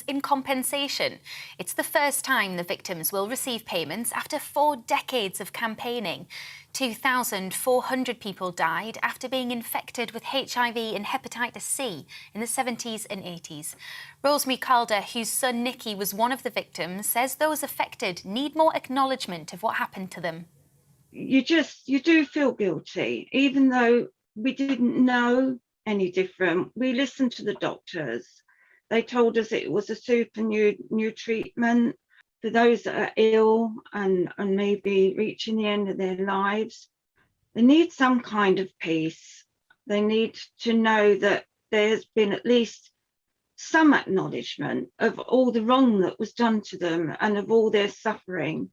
in compensation. It's the first time the victims will receive payments after 4 decades of campaigning. 2,400 people died after being infected with HIV and hepatitis C in the 70s and 80s. Rosemary Calder, whose son Nicky was one of the victims, says those affected need more acknowledgement of what happened to them. You do feel guilty, even though we didn't know any different. We listened to the doctors. They told us it was a super new treatment for those that are ill and maybe reaching the end of their lives. They need some kind of peace. They need to know that there's been at least some acknowledgement of all the wrong that was done to them and of all their suffering.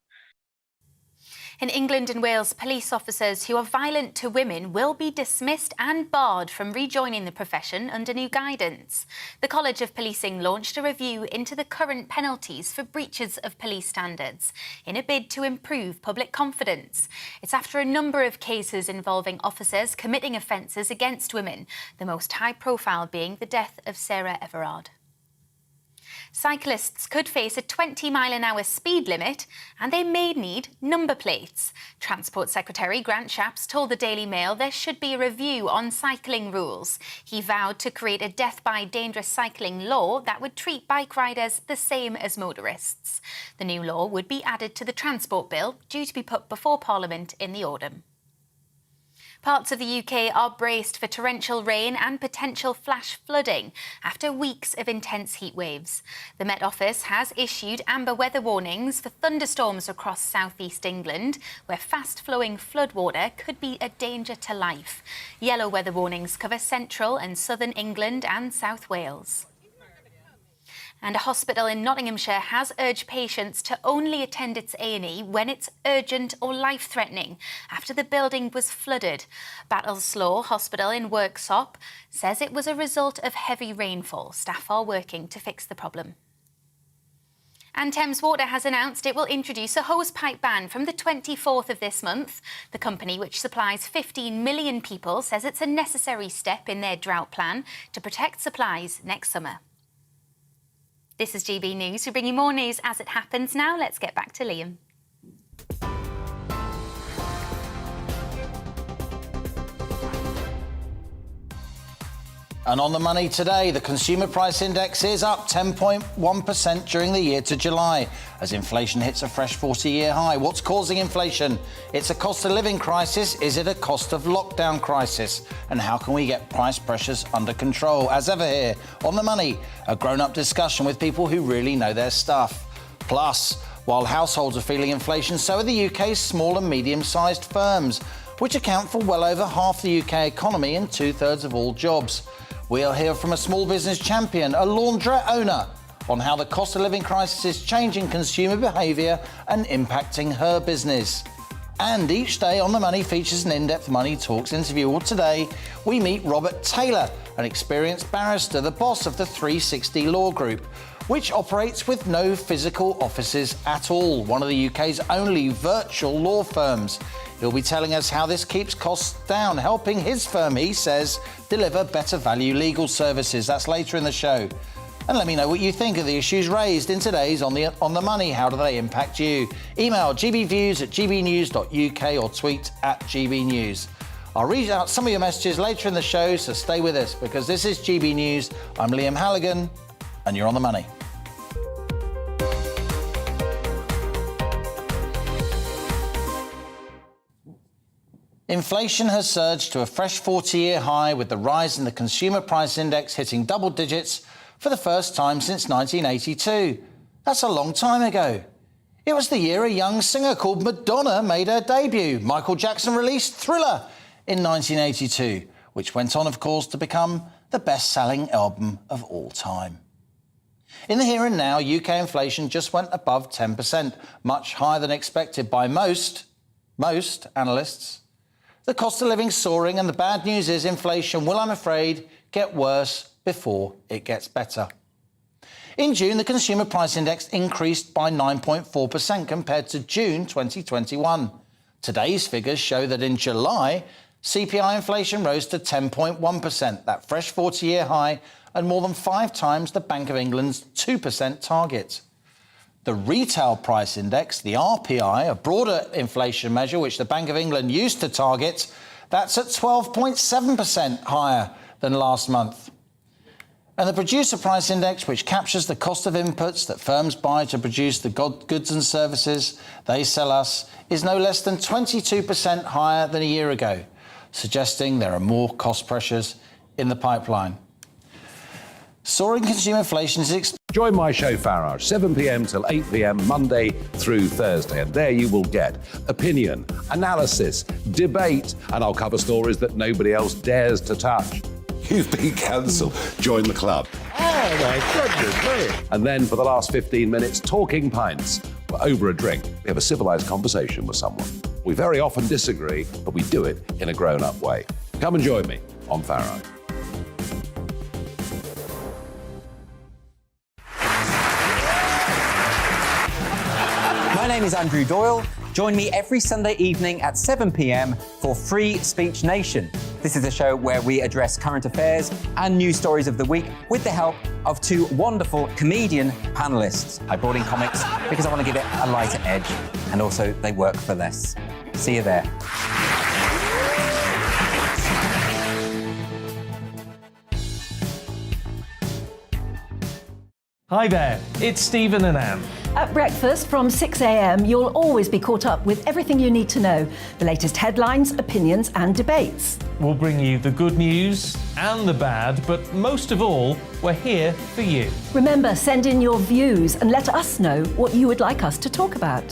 In England and Wales, police officers who are violent to women will be dismissed and barred from rejoining the profession under new guidance. The College of Policing launched a review into the current penalties for breaches of police standards in a bid to improve public confidence. It's after a number of cases involving officers committing offences against women, the most high-profile being the death of Sarah Everard. Cyclists could face a 20-mile-an-hour speed limit and they may need number plates. Transport Secretary Grant Shapps told the Daily Mail there should be a review on cycling rules. He vowed to create a death by dangerous cycling law that would treat bike riders the same as motorists. The new law would be added to the Transport Bill, due to be put before Parliament in the autumn. Parts of the UK are braced for torrential rain and potential flash flooding after weeks of intense heat waves. The Met Office has issued amber weather warnings for thunderstorms across southeast England, where fast-flowing floodwater could be a danger to life. Yellow weather warnings cover central and southern England and South Wales. And a hospital in Nottinghamshire has urged patients to only attend its A&E when it's urgent or life-threatening after the building was flooded. Battleslaw Hospital in Worksop says it was a result of heavy rainfall. Staff are working to fix the problem. And Thames Water has announced it will introduce a hosepipe ban from the 24th of this month. The company, which supplies 15 million people, says it's a necessary step in their drought plan to protect supplies next summer. This is GB News. We bring you more news as it happens. Now let's get back to Liam. And on the money today, the consumer price index is up 10.1% during the year to July as inflation hits a fresh 40-year high. What's causing inflation? It's a cost of living crisis. Is it a cost of lockdown crisis? And how can we get price pressures under control? As ever here on the money, a grown-up discussion with people who really know their stuff. Plus, while households are feeling inflation, so are the UK's small and medium-sized firms, which account for well over half the UK economy and 2/3 of all jobs. We'll hear from a small business champion, a laundrette owner, on how the cost of living crisis is changing consumer behaviour and impacting her business. And each day on The Money features an in-depth Money Talks interview. Well, today we meet Robert Taylor, an experienced barrister, the boss of the 360 Law Group, which operates with no physical offices at all, one of the UK's only virtual law firms. He'll be telling us how this keeps costs down, helping his firm, he says, deliver better value legal services. That's later in the show. And let me know what you think of the issues raised in today's On the Money. How do they impact you? Email gbviews@gbnews.uk or tweet @gbnews. I'll read out some of your messages later in the show, so stay with us because this is GB News. I'm Liam Halligan and you're on the money. Inflation has surged to a fresh 40-year high, with the rise in the consumer price index hitting double digits for the first time since 1982. That's a long time ago. It was the year a young singer called Madonna made her debut. Michael Jackson released Thriller in 1982, which went on, of course, to become the best-selling album of all time. In the here and now, UK inflation just went above 10%, much higher than expected by most analysts. The cost of living soaring, and the bad news is inflation will, I'm afraid, get worse before it gets better. In June, the consumer price index increased by 9.4% compared to June 2021. Today's figures show that in July, CPI inflation rose to 10.1%, that fresh 40-year high, and more than 5 times the Bank of England's 2% target. The retail price index, the RPI, a broader inflation measure which the Bank of England used to target, that's at 12.7% higher than last month. And the producer price index, which captures the cost of inputs that firms buy to produce the goods and services they sell us, is no less than 22% higher than a year ago, suggesting there are more cost pressures in the pipeline. Soaring consumer inflation is Join my show Farage, 7 p.m. till 8 p.m. Monday through Thursday, and there you will get opinion, analysis, debate, and I'll cover stories that nobody else dares to touch. You've been cancelled. Join the club. Oh my goodness me. And then for the last 15 minutes, talking pints. Over a drink, we have a civilised conversation with someone. We very often disagree, but we do it in a grown-up way. Come and join me on Farage. My name is Andrew Doyle. Join me every Sunday evening at 7 p.m. for Free Speech Nation. This is a show where we address current affairs and news stories of the week with the help of 2 wonderful comedian panellists. I brought in comics because I want to give it a lighter edge, and also they work for less. See you there. Hi there, it's Stephen and Anne. At breakfast from 6 a.m, you'll always be caught up with everything you need to know, the latest headlines, opinions and debates. We'll bring you the good news and the bad, but most of all, we're here for you. Remember, send in your views and let us know what you would like us to talk about.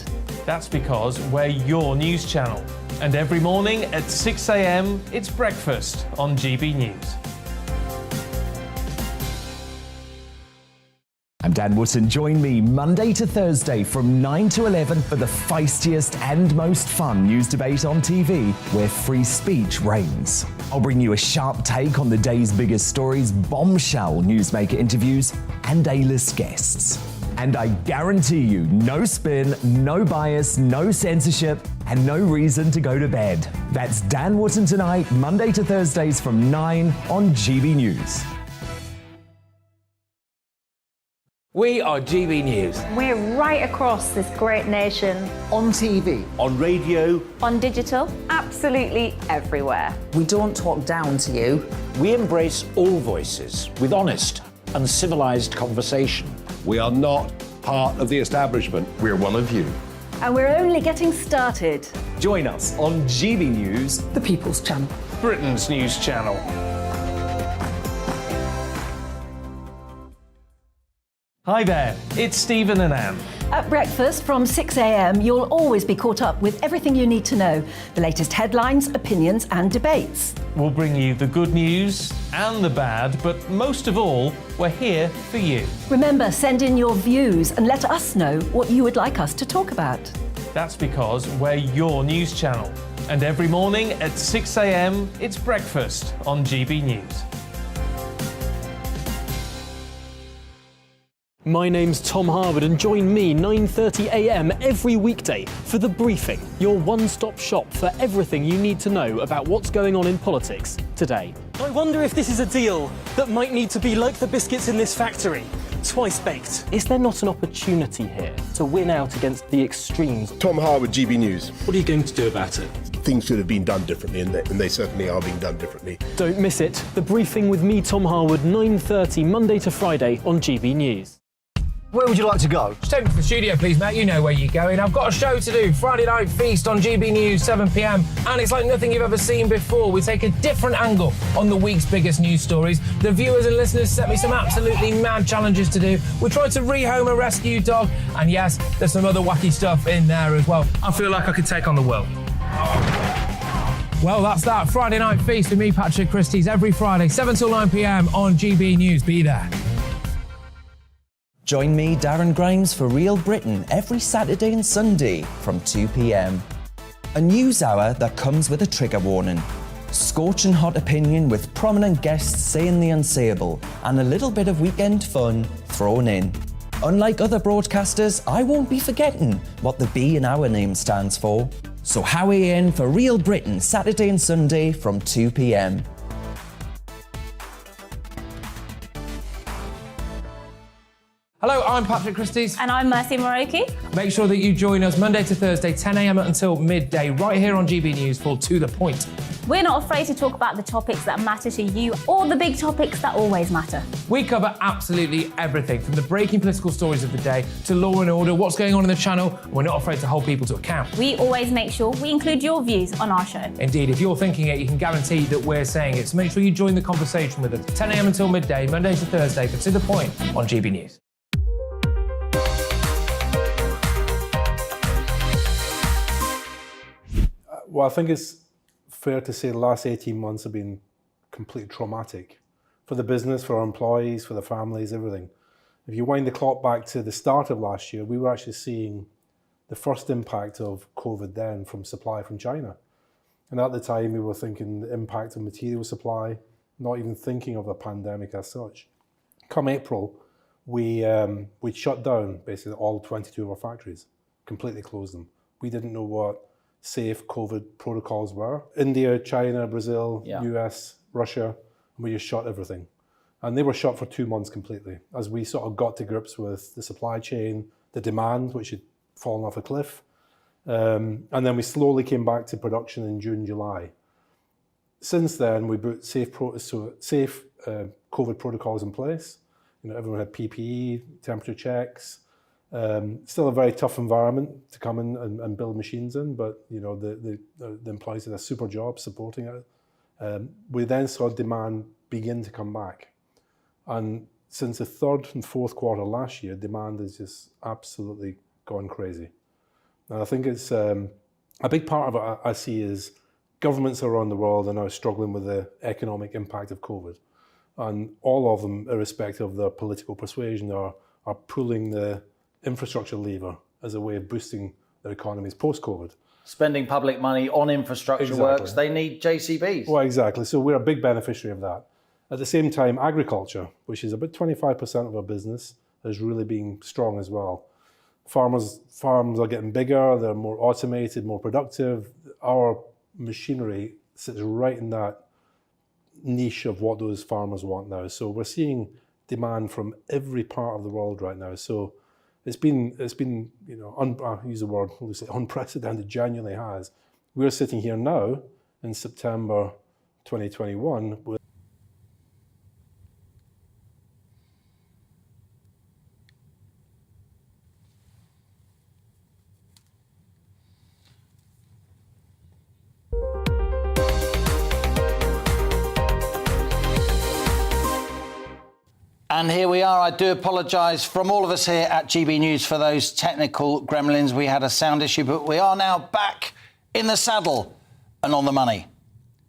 That's because we're your news channel. And every morning at 6 a.m, it's breakfast on GB News. I'm Dan Wootton. Join me Monday to Thursday from 9 to 11 for the feistiest and most fun news debate on TV, where free speech reigns. I'll bring you a sharp take on the day's biggest stories, bombshell newsmaker interviews, and A-list guests. And I guarantee you, no spin, no bias, no censorship, and no reason to go to bed. That's Dan Wootton Tonight, Monday to Thursdays from 9 on GB News. We are GB News. We're right across this great nation. On TV. On radio. On digital. Absolutely everywhere. We don't talk down to you. We embrace all voices with honest and civilised conversation. We are not part of the establishment. We're one of you. And we're only getting started. Join us on GB News, the People's Channel. Britain's news channel. Hi there, it's Stephen and Anne. At breakfast from 6 a.m, you'll always be caught up with everything you need to know, the latest headlines, opinions and debates. We'll bring you the good news and the bad, but most of all, we're here for you. Remember, send in your views and let us know what you would like us to talk about. That's because we're your news channel. And every morning at 6 a.m, it's breakfast on GB News. My name's Tom Harwood, and join me 9:30 a.m. every weekday for The Briefing, your one-stop shop for everything you need to know about what's going on in politics today. I wonder if this is a deal that might need to be like the biscuits in this factory, twice baked. Is there not an opportunity here to win out against the extremes? Tom Harwood, GB News. What are you going to do about it? Things should have been done differently, and they certainly are being done differently. Don't miss it. The Briefing with me, Tom Harwood, 9:30 Monday to Friday on GB News. Where would you like to go? Just take me to the studio, please, mate. You know where you're going. I've got a show to do. Friday Night Feast on GB News, 7 p.m. And it's like nothing you've ever seen before. We take a different angle on the week's biggest news stories. The viewers and listeners set me some absolutely mad challenges to do. We tried to rehome a rescue dog. And yes, there's some other wacky stuff in there as well. I feel like I could take on the world. Well, that's that. Friday Night Feast with me, Patrick Christie's, every Friday, 7 till 9 p.m. on GB News. Be there. Join me, Darren Grimes, for Real Britain every Saturday and Sunday from 2 p.m. A news hour that comes with a trigger warning. Scorching hot opinion with prominent guests saying the unsayable and a little bit of weekend fun thrown in. Unlike other broadcasters, I won't be forgetting what the B in our name stands for. So Howie in for Real Britain, Saturday and Sunday from 2 p.m. Hello, I'm Patrick Christie's. And I'm Mercy Moroki. Make sure that you join us Monday to Thursday, 10 a.m. until midday, right here on GB News for To The Point. We're not afraid to talk about the topics that matter to you or the big topics that always matter. We cover absolutely everything, from the breaking political stories of the day to law and order, what's going on in the channel. We're not afraid to hold people to account. We always make sure we include your views on our show. Indeed, if you're thinking it, you can guarantee that we're saying it. So make sure you join the conversation with us, 10 a.m. until midday, Monday to Thursday, for To The Point on GB News. Well, I think it's fair to say the last 18 months have been completely traumatic for the business, for our employees, for the families, everything. If you wind the clock back to the start of last year, we were actually seeing the first impact of COVID then from supply from China. And at the time, we were thinking the impact of material supply, not even thinking of a pandemic as such. Come April, we shut down basically all 22 of our factories, completely closed them. We didn't know what safe COVID protocols were. India, China, Brazil, US, Russia, we just shut everything. And they were shut for 2 months completely as we sort of got to grips with the supply chain, the demand, which had fallen off a cliff. And then we slowly came back to production in June, July. Since then, we put safe COVID protocols in place. You know, everyone had PPE, temperature checks. Still a very tough environment to come in and build machines in, but you know the employees did a super job supporting it. We then saw demand begin to come back, and since the third and fourth quarter last year, demand has just absolutely gone crazy. And I think it's a big part of it I see is governments around the world are now struggling with the economic impact of COVID, and all of them, irrespective of their political persuasion, are pulling the infrastructure lever as a way of boosting their economies post-COVID. Spending public money on infrastructure works, they need JCBs. Well, exactly. So we're a big beneficiary of that. At the same time, agriculture, which is about 25% of our business, is really being strong as well. Farms are getting bigger, they're more automated, more productive. Our machinery sits right in that niche of what those farmers want now. So we're seeing demand from every part of the world right now. So it's been you know, I use the word loosely, unprecedented, genuinely has. We're sitting here now in September 2021 with And here we are. I do apologise from all of us here at GB News for those technical gremlins. We had a sound issue, but we are now back in the saddle and on the money.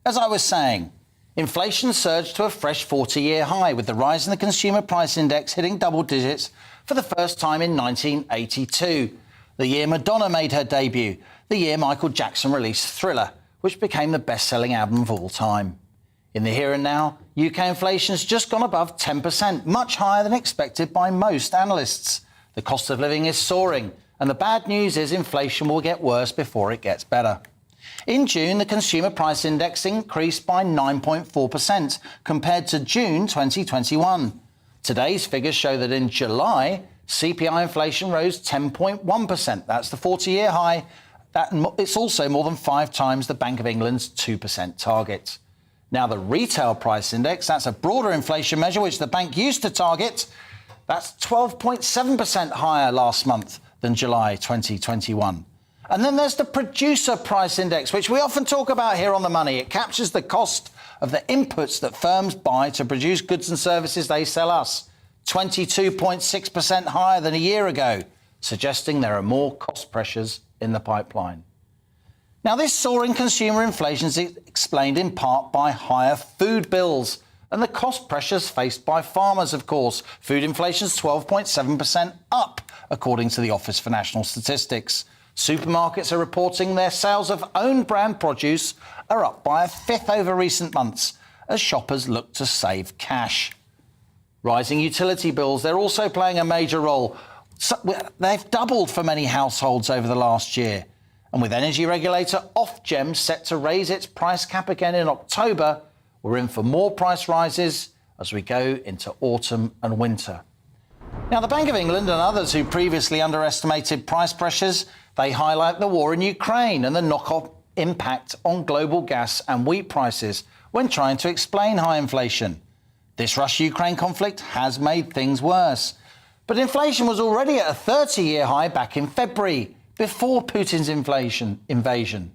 As I was saying, inflation surged to a fresh 40-year high, with the rise in the consumer price index hitting double digits for the first time in 1982. The year Madonna made her debut, the year Michael Jackson released Thriller, which became the best-selling album of all time. In the here and now, UK inflation's just gone above 10%, much higher than expected by most analysts. The cost of living is soaring, and the bad news is inflation will get worse before it gets better. In June, the consumer price index increased by 9.4% compared to June 2021. Today's figures show that in July, CPI inflation rose 10.1%. That's the 40-year high. It's also more than 5 times the Bank of England's 2% target. Now, the retail price index, that's a broader inflation measure which the bank used to target. That's 12.7% higher last month than July 2021. And then there's the producer price index, which we often talk about here on The Money. It captures the cost of the inputs that firms buy to produce goods and services they sell us. 22.6% higher than a year ago, suggesting there are more cost pressures in the pipeline. Now, this soaring consumer inflation is explained in part by higher food bills and the cost pressures faced by farmers, of course. Food inflation is 12.7% up, according to the Office for National Statistics. Supermarkets are reporting their sales of own brand produce are up by a fifth over recent months as shoppers look to save cash. Rising utility bills, they're also playing a major role. They've doubled for many households over the last year. And with energy regulator Ofgem set to raise its price cap again in October, we're in for more price rises as we go into autumn and winter. Now, the Bank of England and others who previously underestimated price pressures, they highlight the war in Ukraine and the knock-on impact on global gas and wheat prices when trying to explain high inflation. This Russia-Ukraine conflict has made things worse. But inflation was already at a 30-year high back in February, before Putin's invasion.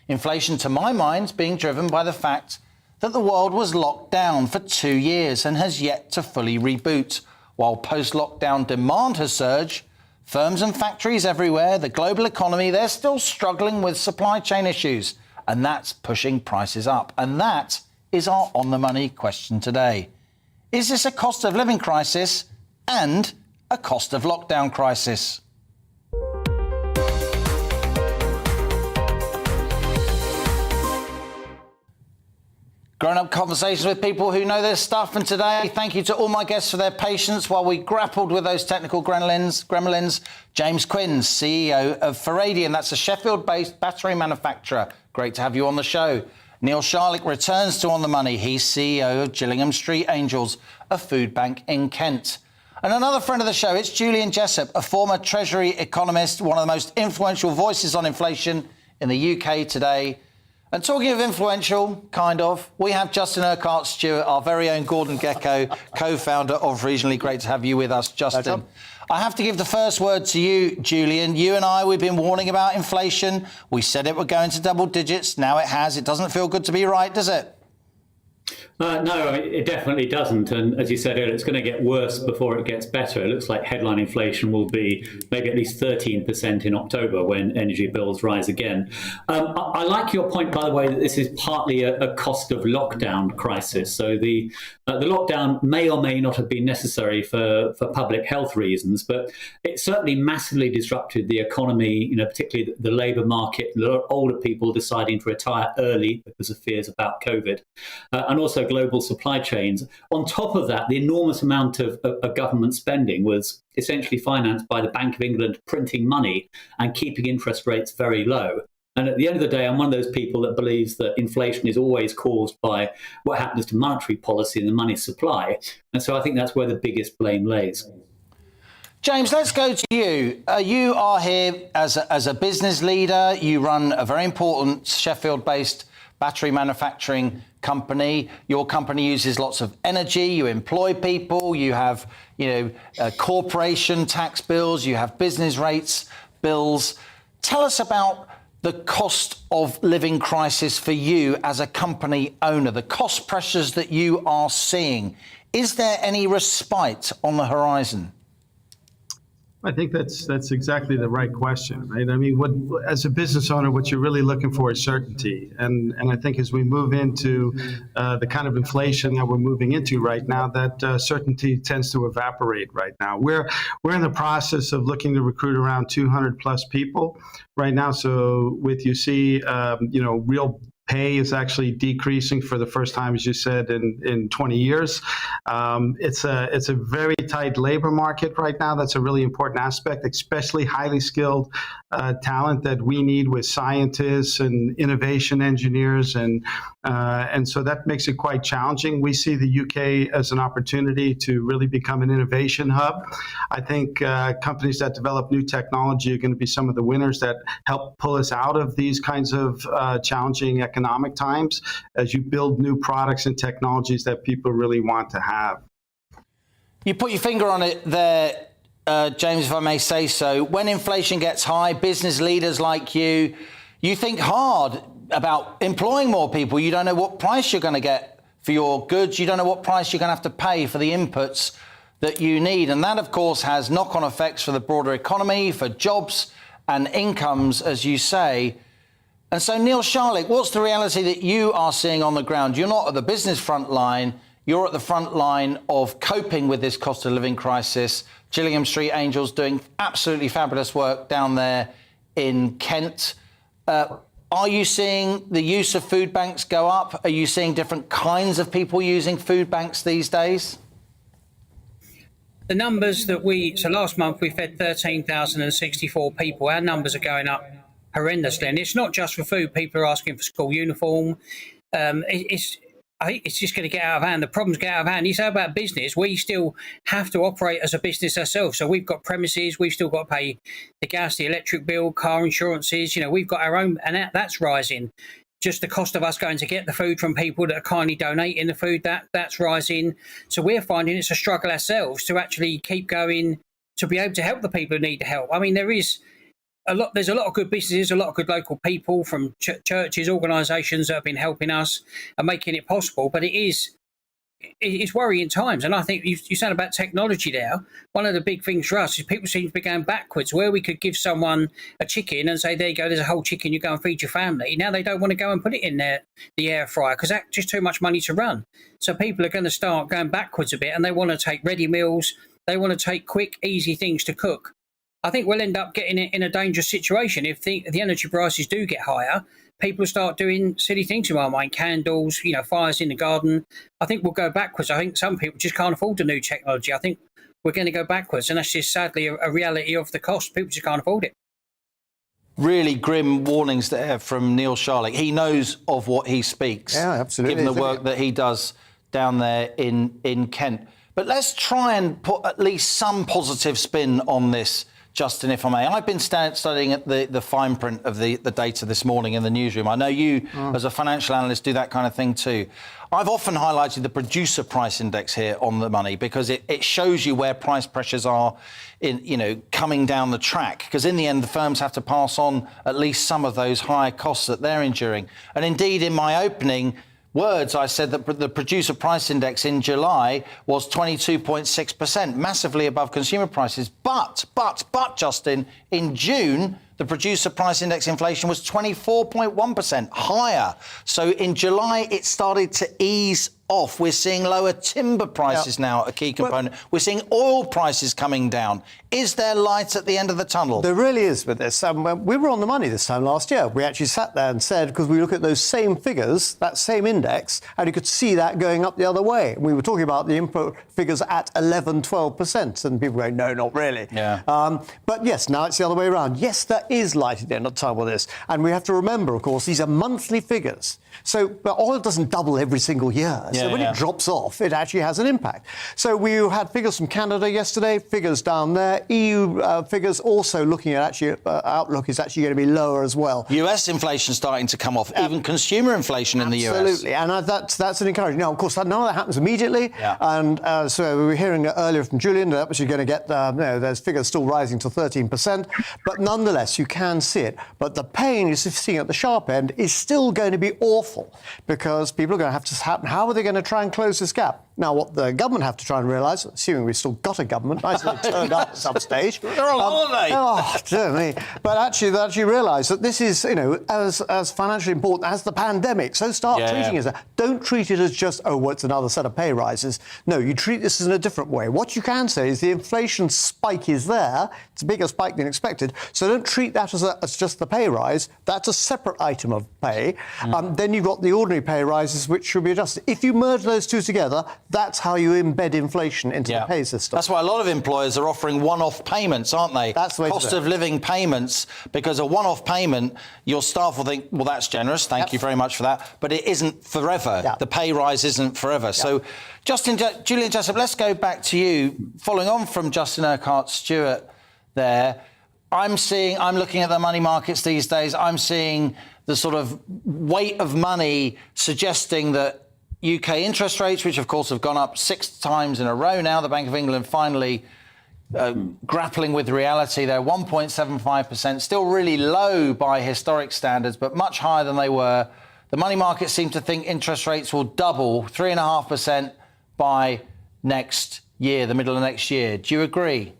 Inflation, to my mind, being driven by the fact that the world was locked down for 2 years and has yet to fully reboot. While post-lockdown demand has surged, firms and factories everywhere, the global economy, they're still struggling with supply chain issues, and that's pushing prices up. And that is our on-the-money question today. Is this a cost of living crisis and a cost of lockdown crisis? Grown-up conversations with people who know their stuff, and today, thank you to all my guests for their patience while we grappled with those technical gremlins. James Quinn, CEO of Freeview, that's a Sheffield-based battery manufacturer. Great to have you on the show. Neil Sharlick returns to On the Money. He's CEO of Gillingham Street Angels, a food bank in Kent. And another friend of the show, it's Julian Jessup, a former Treasury economist, one of the most influential voices on inflation in the UK today. And talking of influential, kind of, we have Justin Urquhart-Stewart, our very own Gordon Gekko, co-founder of Regionally. Great to have you with us, Justin. I have to give the first word to you, Julian. You and I, we've been warning about inflation. We said it would go into double digits. Now it has. It doesn't feel good to be right, does it? No, it definitely doesn't. And as you said earlier, it's going to get worse before it gets better. It looks like headline inflation will be maybe at least 13% in October when energy bills rise again. I like your point, by the way, that this is partly a cost of lockdown crisis. So the lockdown may or may not have been necessary for public health reasons, but it certainly massively disrupted the economy, particularly the labour market, a lot of older people deciding to retire early because of fears about COVID, and also global supply chains. On top of that, the enormous amount of government spending was essentially financed by the Bank of England printing money and keeping interest rates very low. And at the end of the day, I'm one of those people that believes that inflation is always caused by what happens to monetary policy and the money supply. And so I think that's where the biggest blame lays. James, let's go to you. You are here as a business leader. You run a very important Sheffield-based battery manufacturing company. Your company uses lots of energy. You employ people. You have, corporation tax bills. You have business rates bills. Tell us about the cost of living crisis for you as a company owner, the cost pressures that you are seeing. Is there any respite on the horizon? I think that's exactly the right question, right? I mean, as a business owner, what you're really looking for is certainty. And I think as we move into the kind of inflation that we're moving into right now, that certainty tends to evaporate right now. We're in the process of looking to recruit around 200 plus people right now. So with real pay is actually decreasing for the first time, as you said, in 20 years. It's a very tight labor market right now. That's a really important aspect, especially highly skilled talent that we need with scientists and innovation engineers. And so that makes it quite challenging. We see the UK as an opportunity to really become an innovation hub. I think companies that develop new technology are going to be some of the winners that help pull us out of these kinds of challenging economic times as you build new products and technologies that people really want to have. You put your finger on it there, James, if I may say so. When inflation gets high, business leaders like you think hard about employing more people. You don't know what price you're going to get for your goods. You don't know what price you're going to have to pay for the inputs that you need. And that, of course, has knock-on effects for the broader economy, for jobs and incomes, as you say. And so, Neil Sharlick, what's the reality that you are seeing on the ground? You're not at the business front line. You're at the front line of coping with this cost of living crisis. Gillingham Street Angels doing absolutely fabulous work down there in Kent. Are you seeing the use of food banks go up? Are you seeing different kinds of people using food banks these days? The numbers that so last month we fed 13,064 people. Our numbers are going up horrendously. And it's not just for food. People are asking for school uniform. I think it's just going to get out of hand. The problems get out of hand. You say about business, we still have to operate as a business ourselves. So we've got premises, we've still got to pay the gas, the electric bill, car insurances. We've got our own, and that's rising. Just the cost of us going to get the food from people that are kindly donating the food, that's rising. So we're finding it's a struggle ourselves to actually keep going, to be able to help the people who need help. I mean, there's a lot of good businesses, a lot of good local people from churches, organisations that have been helping us and making it possible. But it's worrying times. And I think you said about technology there. One of the big things for us is people seem to be going backwards, where we could give someone a chicken and say, there you go, there's a whole chicken, you go and feed your family. Now they don't want to go and put it in the air fryer because that's just too much money to run. So people are going to start going backwards a bit, and they want to take ready meals. They want to take quick, easy things to cook. I think we'll end up getting it in a dangerous situation if the energy prices do get higher. People start doing silly things in my mind, candles, fires in the garden. I think we'll go backwards. I think some people just can't afford the new technology. I think we're going to go backwards, and that's just sadly a reality of the cost. People just can't afford it. Really grim warnings there from Neil Sharlick. He knows of what he speaks. Yeah, absolutely. Given the work that he does down there in Kent. But let's try and put at least some positive spin on this, Justin, if I may. I've been studying at the fine print of the data this morning in the newsroom. I know you, as a financial analyst, do that kind of thing too. I've often highlighted the producer price index here on The Money because it shows you where price pressures are coming down the track. Because in the end, the firms have to pass on at least some of those higher costs that they're enduring. And indeed, in my opening words, I said that the producer price index in July was 22.6%, massively above consumer prices. But, Justin, in June, the producer price index inflation was 24.1% higher. So in July, it started to ease off. We're seeing lower timber prices now, a key component. We're seeing oil prices coming down. Is there light at the end of the tunnel? There really is with this. We were on The Money this time last year. We actually sat there and said, because we look at those same figures, that same index, and you could see that going up the other way. We were talking about the input figures at 11, 12%, and people go, no, not really. Yeah. But yes, now it's the other way around. Yes, there is light at the end of the tunnel with this. And we have to remember, of course, these are monthly figures. So, but oil doesn't double every single year. So when it drops off, it actually has an impact. So we had figures from Canada yesterday, figures down there. EU figures also looking at outlook is actually going to be lower as well. US inflation starting to come off, even consumer inflation in the US. Absolutely, and that's an encouraging. Now, of course, none of that happens immediately. Yeah. And so we were hearing earlier from Julian that was going to get, there's figures still rising to 13%. But nonetheless, you can see it. But the pain, you're seeing at the sharp end, is still going to be awful because people are going to have to how are they going to try and close this gap? Now, what the government have to try and realise, assuming we've still got a government, nice that it turned up at some stage. They're on holiday. Oh, dear me. But actually, they actually realise that this is, as financially important as the pandemic. So start treating it as that. Don't treat it as just, it's another set of pay rises. No, you treat this in a different way. What you can say is the inflation spike is there. It's a bigger spike than expected. So don't treat that as just the pay rise. That's a separate item of pay. Then you've got the ordinary pay rises, which should be adjusted. If you merge those two together, that's how you embed inflation into the pay system. That's why a lot of employers are offering one-off payments, aren't they? That's the way cost of living payments, because a one-off payment, your staff will think, well, that's generous, thank you very much for that, but it isn't forever. The pay rise isn't forever. So, Julian Jessup, let's go back to you. Following on from Justin Urquhart-Stewart there, I'm looking at the money markets these days, I'm seeing the sort of weight of money suggesting that UK interest rates, which of course have gone up 6 times in a row now, the Bank of England finally grappling with reality. They're 1.75%, still really low by historic standards, but much higher than they were. The money markets seem to think interest rates will double, 3.5% by next year, the middle of next year. Do you agree?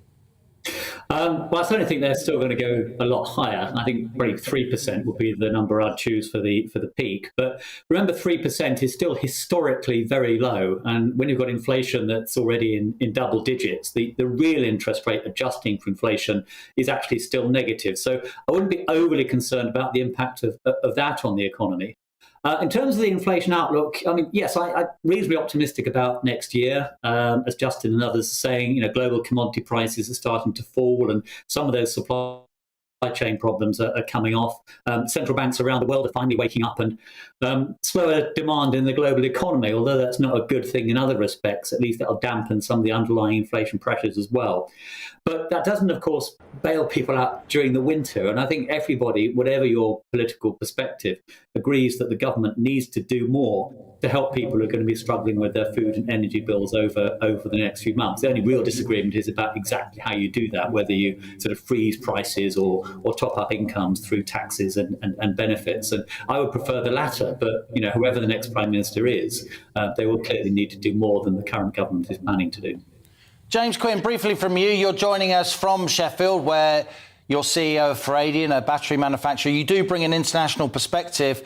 Well, I certainly think they're still going to go a lot higher. I think probably 3% would be the number I'd choose for the peak. But remember, 3% is still historically very low. And when you've got inflation that's already in double digits, the real interest rate adjusting for inflation is actually still negative. So I wouldn't be overly concerned about the impact of that on the economy. In terms of the inflation outlook, I mean, yes, I'm reasonably optimistic about next year. As Justin and others are saying, global commodity prices are starting to fall, and some of those supply chain problems are coming off. Central banks around the world are finally waking up, and slower demand in the global economy, although that's not a good thing in other respects, at least that'll dampen some of the underlying inflation pressures as well. But that doesn't, of course, bail people out during the winter. And I think everybody, whatever your political perspective, agrees that the government needs to do more to help people who are going to be struggling with their food and energy bills over the next few months. The only real disagreement is about exactly how you do that, whether you sort of freeze prices or top up incomes through taxes and benefits. And I would prefer the latter, but whoever the next Prime Minister is, they will clearly need to do more than the current government is planning to do. James Quinn, briefly from you, you're joining us from Sheffield, where you're CEO of Freeview, a battery manufacturer. You do bring an international perspective.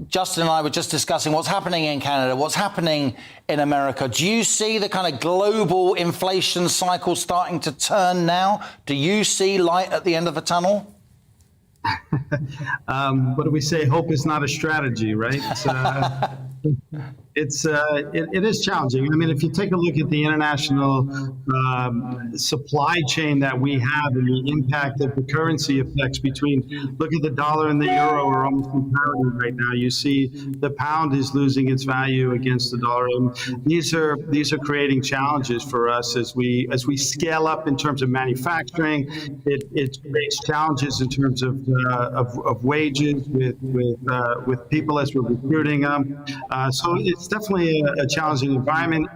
Justin and I were just discussing what's happening in Canada, what's happening in America. Do you see the kind of global inflation cycle starting to turn now? Do you see light at the end of the tunnel? What do we say? Hope is not a strategy, right? It is challenging. I mean, if you take a look at the international supply chain that we have and the impact of the currency effects look at the dollar and the euro are almost in parity right now. You see the pound is losing its value against the dollar. And these are creating challenges for us as we scale up in terms of manufacturing. It creates challenges in terms of wages with people as we're recruiting them. So it's definitely a challenging environment.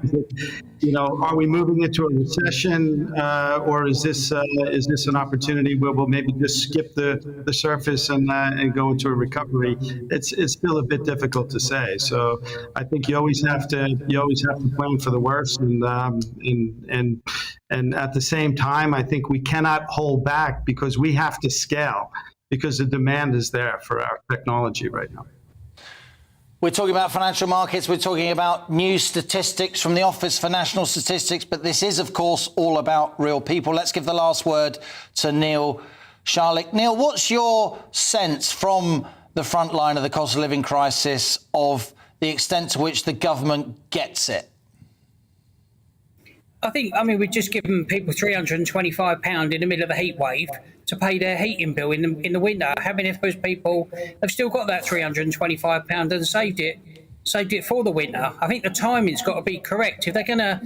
Are we moving into a recession, or is this an opportunity where we'll maybe just skip the surface and go into a recovery? It's still a bit difficult to say. So I think you always have to plan for the worst, and at the same time, I think we cannot hold back because we have to scale because the demand is there for our technology right now. We're talking about financial markets. We're talking about new statistics from the Office for National Statistics. But this is, of course, all about real people. Let's give the last word to Neil Charlick. Neil, what's your sense from the front line of the cost of living crisis of the extent to which the government gets it? We've just given people £325 in the middle of a heat wave to pay their heating bill in the winter. How many of those people have still got that £325 and saved it for the winter? I think the timing's got to be correct. If they're gonna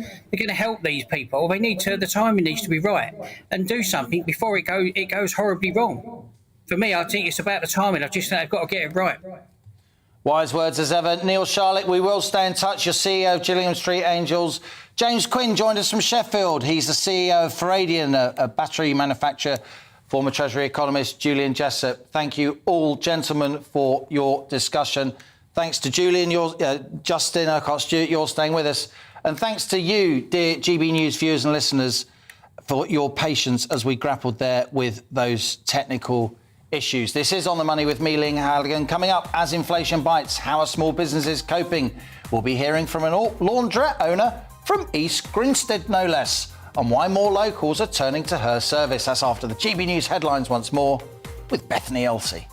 help these people, the timing needs to be right and do something before it goes horribly wrong. For me, I think it's about the timing. I just think they've got to get it right. Wise words as ever. Neil Charlick, we will stay in touch. You're CEO of Gillingham Street Angels. James Quinn joined us from Sheffield. He's the CEO of Freeview, a battery manufacturer. Former Treasury economist Julian Jessup. Thank you all, gentlemen, for your discussion. Thanks to Julian, Justin Urquhart-Stewart, you're staying with us. And thanks to you, dear GB News viewers and listeners, for your patience as we grappled there with those technical issues. This is On the Money with me, Liam Halligan. Coming up, as inflation bites, how are small businesses coping? We'll be hearing from an laundrette owner from East Grinstead, no less, and why more locals are turning to her service. That's after the GB News headlines once more with Bethany Elsey.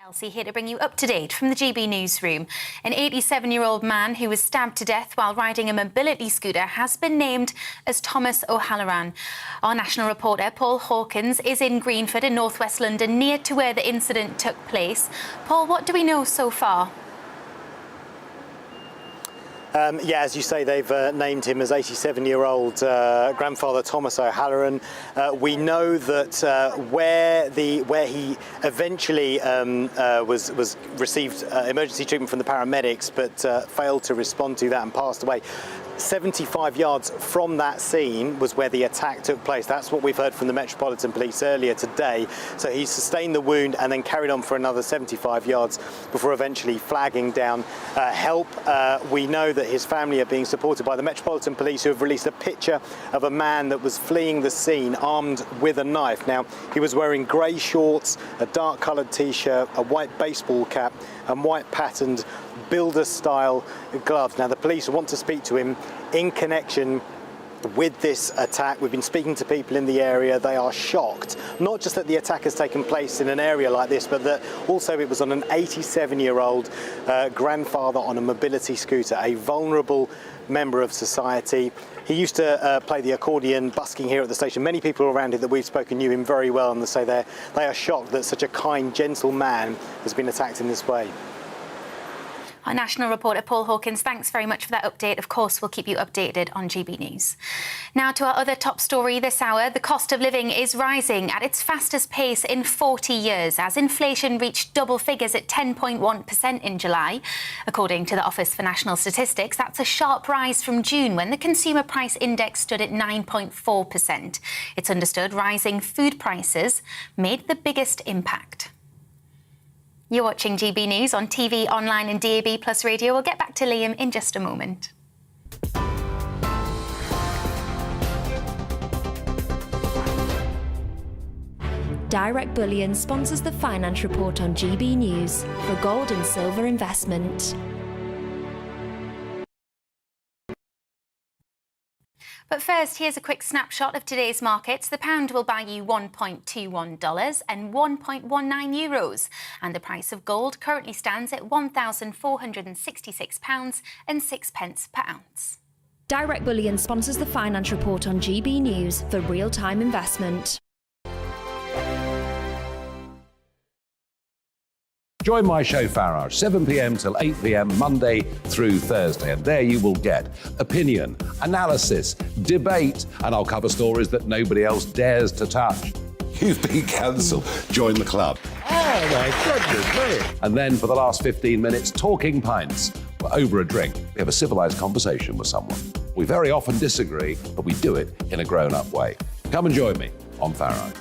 Elsie here to bring you up to date from the GB newsroom. An 87-year-old man who was stabbed to death while riding a mobility scooter has been named as Thomas O'Halloran. Our national reporter Paul Hawkins is in Greenford in northwest London, near to where the incident took place. Paul, what do we know so far? As you say, they've named him as 87-year-old grandfather Thomas O'Halloran. We know that where he eventually received emergency treatment from the paramedics, but failed to respond to that and passed away. 75 yards from that scene was where the attack took place. That's what we've heard from the Metropolitan Police earlier today. So he sustained the wound and then carried on for another 75 yards before eventually flagging down help. We know that his family are being supported by the Metropolitan Police, who have released a picture of a man that was fleeing the scene armed with a knife. Now, he was wearing grey shorts, a dark coloured t-shirt, a white baseball cap and white patterned builder-style gloves. Now, the police want to speak to him in connection with this attack. We've been speaking to people in the area. They are shocked, not just that the attack has taken place in an area like this, but that also it was on an 87-year-old grandfather on a mobility scooter, a vulnerable member of society. He used to play the accordion, busking here at the station. Many people around here that we've spoken knew him very well, and they say they are shocked that such a kind, gentle man has been attacked in this way. Our national reporter Paul Hawkins, thanks very much for that update. Of course, we'll keep you updated on GB News. Now to our other top story this hour. The cost of living is rising at its fastest pace in 40 years as inflation reached double figures at 10.1% in July. According to the Office for National Statistics, that's a sharp rise from June when the Consumer Price Index stood at 9.4%. It's understood rising food prices made the biggest impact. You're watching GB News on TV, online and DAB Plus radio. We'll get back to Liam in just a moment. Direct Bullion sponsors the Finance Report on GB News for gold and silver investment. But first, here's a quick snapshot of today's markets. The pound will buy you $1.21 and 1.19 euros. And the price of gold currently stands at £1,466 and 6 pence per ounce. Direct Bullion sponsors the Finance Report on GB News for real-time investment. Join my show Farage, 7 p.m. till 8 p.m. Monday through Thursday. And there you will get opinion, analysis, debate, and I'll cover stories that nobody else dares to touch. You've been cancelled. Join the club. Oh, my goodness me. And then for the last 15 minutes, talking pints. We're over a drink. We have a civilised conversation with someone. We very often disagree, but we do it in a grown-up way. Come and join me on Farage.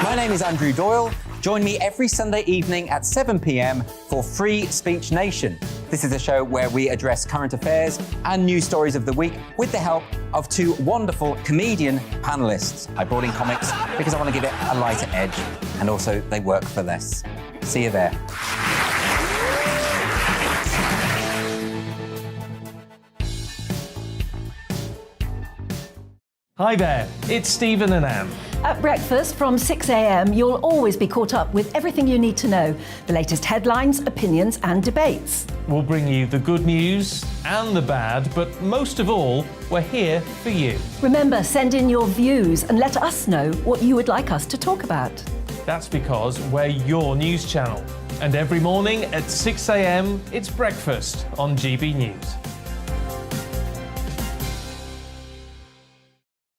My name is Andrew Doyle. Join me every Sunday evening at 7 p.m. for Free Speech Nation. This is a show where we address current affairs and news stories of the week with the help of two wonderful comedian panellists. I brought in comics because I want to give it a lighter edge, and also they work for less. See you there. Hi there, it's Stephen and Anne. At breakfast from 6 a.m, you'll always be caught up with everything you need to know, the latest headlines, opinions and debates. We'll bring you the good news and the bad, but most of all, we're here for you. Remember, send in your views and let us know what you would like us to talk about. That's because we're your news channel. And every morning at 6 a.m, it's breakfast on GB News.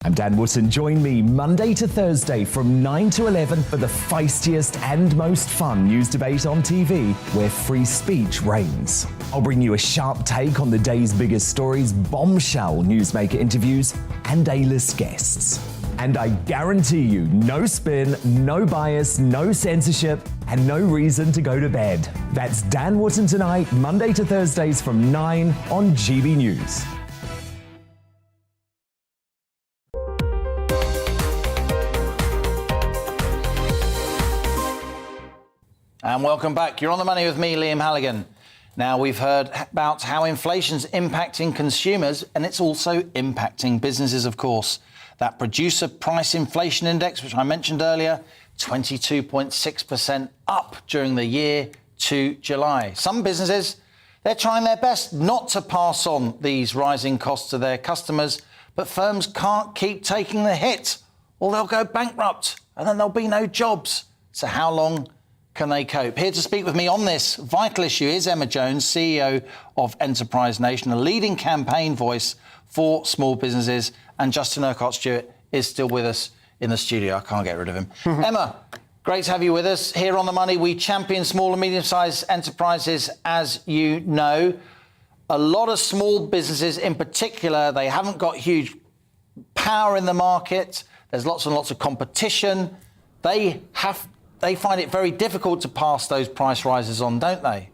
I'm Dan Wootton. Join me Monday to Thursday from 9 to 11 for the feistiest and most fun news debate on TV, where free speech reigns. I'll bring you a sharp take on the day's biggest stories, bombshell newsmaker interviews, and A-list guests. And I guarantee you, no spin, no bias, no censorship, and no reason to go to bed. That's Dan Wootton Tonight, Monday to Thursdays from 9 on GB News. And welcome back. You're on the money with me, Liam Halligan. Now, we've heard about how inflation's impacting consumers, and it's also impacting businesses, of course. That producer price inflation index, which I mentioned earlier, 22.6% up during the year to July. Some businesses, they're trying their best not to pass on these rising costs to their customers, but firms can't keep taking the hit, or they'll go bankrupt, and then there'll be no jobs. So how long can they cope? Here to speak with me on this vital issue is Emma Jones, CEO of Enterprise Nation, a leading campaign voice for small businesses, and Justin Urquhart-Stewart is still with us in the studio. I can't get rid of him. Emma, great to have you with us. Here on The Money, we champion small and medium-sized enterprises, as you know. A lot of small businesses in particular, they haven't got huge power in the market. There's lots and lots of competition. They find it very difficult to pass those price rises on, don't they?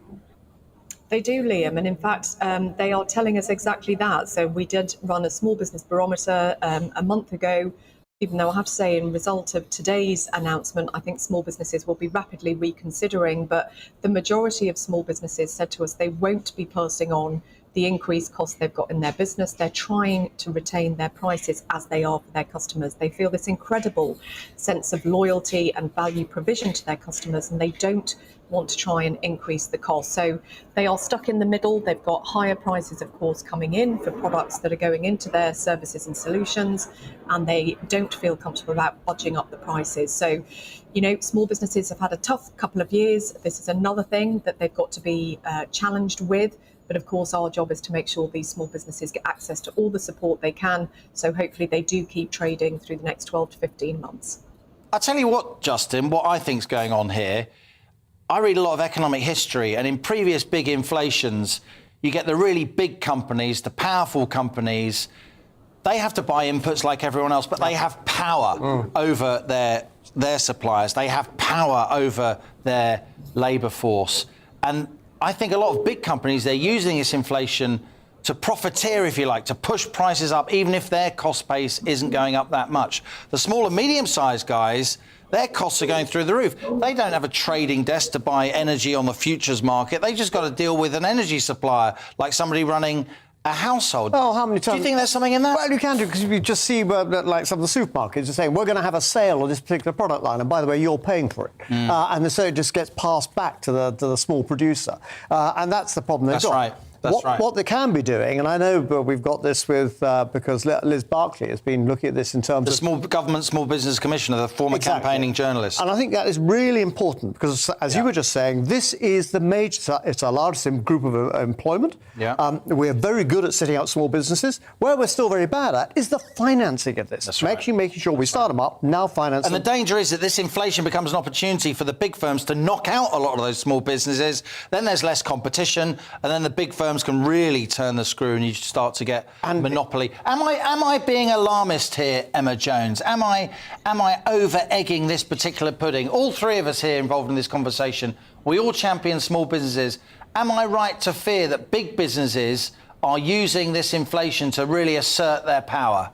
They do, Liam, and in fact, they are telling us exactly that. So we did run a small business barometer a month ago. even though I have to say, in result of today's announcement, I think small businesses will be rapidly reconsidering, but the majority of small businesses said to us they won't be passing on the increased costs they've got in their business. They're trying to retain their prices as they are for their customers. They feel this incredible sense of loyalty and value provision to their customers, and they don't want to try and increase the cost. So they are stuck in the middle. They've got higher prices, of course, coming in for products that are going into their services and solutions, and they don't feel comfortable about budging up the prices. So, you know, small businesses have had a tough couple of years. This is another thing that they've got to be challenged with. But of course, our job is to make sure these small businesses get access to all the support they can. So hopefully they do keep trading through the next 12 to 15 months. I'll tell you what, Justin, what I think's going on here. I read a lot of economic history, and in previous big inflations, you get the really big companies, the powerful companies. They have to buy inputs like everyone else, but they have power over their suppliers. They have power over their labour force. And I think a lot of big companies, they're using this inflation to profiteer, if you like, to push prices up, even if their cost base isn't going up that much. The small and medium-sized guys, their costs are going through the roof. They don't have a trading desk to buy energy on the futures market. They just got to deal with an energy supplier, like somebody running a household. Oh, how many times? Do you think there's something in that? Well, you can do, because you just see, like some of the supermarkets are saying, we're going to have a sale on this particular product line, and by the way, you're paying for it. And so it just gets passed back to the small producer. And that's the problem they've got. Right. That's right. What they can be doing, and I know we've got this with, because Liz Barclay has been looking at this in terms of... The Small Business Commissioner, the former campaigning journalist. And I think that is really important, because as you were just saying, this is the major... It's our largest group of employment. We're very good at setting out small businesses. Where we're still very bad at is the financing of this. That's right. Making sure we start them up, now finance them. And the danger is that this inflation becomes an opportunity for the big firms to knock out a lot of those small businesses. Then there's less competition, and then the big firms can really turn the screw, and you start to get monopoly. Am I being alarmist here, Emma Jones? Am I over-egging this particular pudding? All three of us here involved in this conversation, we all champion small businesses. Am I right to fear that big businesses are using this inflation to really assert their power?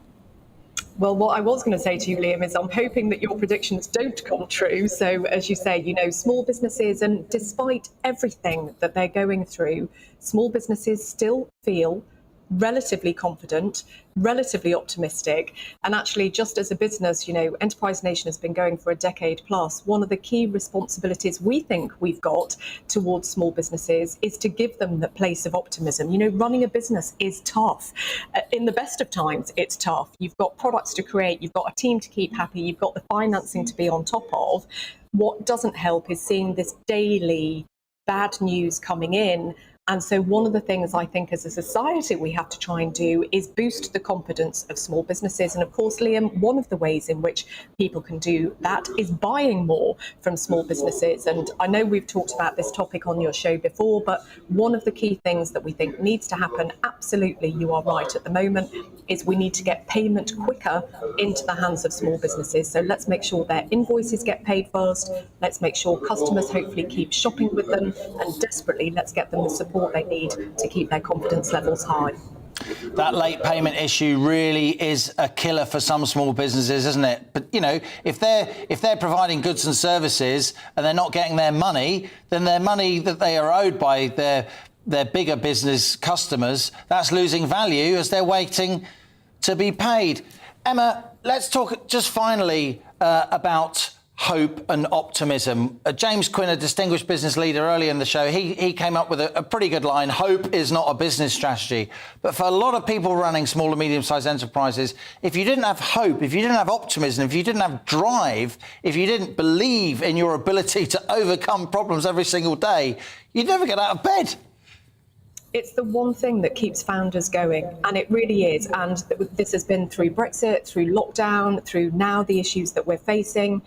Well, what I was going to say to you, Liam, is I'm hoping that your predictions don't come true. So, as you say, you know, small businesses, and despite everything that they're going through, small businesses still feel relatively confident, relatively optimistic. And actually, just as a business, you know, Enterprise Nation has been going for a decade plus. One of the key responsibilities we think we've got towards small businesses is to give them the place of optimism. You know, running a business is tough. In the best of times, it's tough. You've got products to create, you've got a team to keep happy, you've got the financing to be on top of. What doesn't help is seeing this daily bad news coming in. And so one of the things I think as a society we have to try and do is boost the confidence of small businesses. And of course, Liam, one of the ways in which people can do that is buying more from small businesses. And I know we've talked about this topic on your show before, but one of the key things that we think needs to happen, absolutely, you are right at the moment, is we need to get payment quicker into the hands of small businesses. So let's make sure their invoices get paid first. Let's make sure customers hopefully keep shopping with them, and desperately let's get them the support they need to keep their confidence levels high. That late payment issue really is a killer for some small businesses, isn't it? But, you know, if they're providing goods and services and they're not getting their money, then their money that they are owed by their bigger business customers, that's losing value as they're waiting to be paid. Emma, let's talk just finally about hope and optimism. James Quinn, a distinguished business leader earlier in the show, he came up with a pretty good line: hope is not a business strategy. But for a lot of people running small and medium-sized enterprises, if you didn't have hope, if you didn't have optimism, if you didn't have drive, if you didn't believe in your ability to overcome problems every single day, you'd never get out of bed. It's the one thing that keeps founders going, and it really is. And this has been through Brexit, through lockdown, through now the issues that we're facing.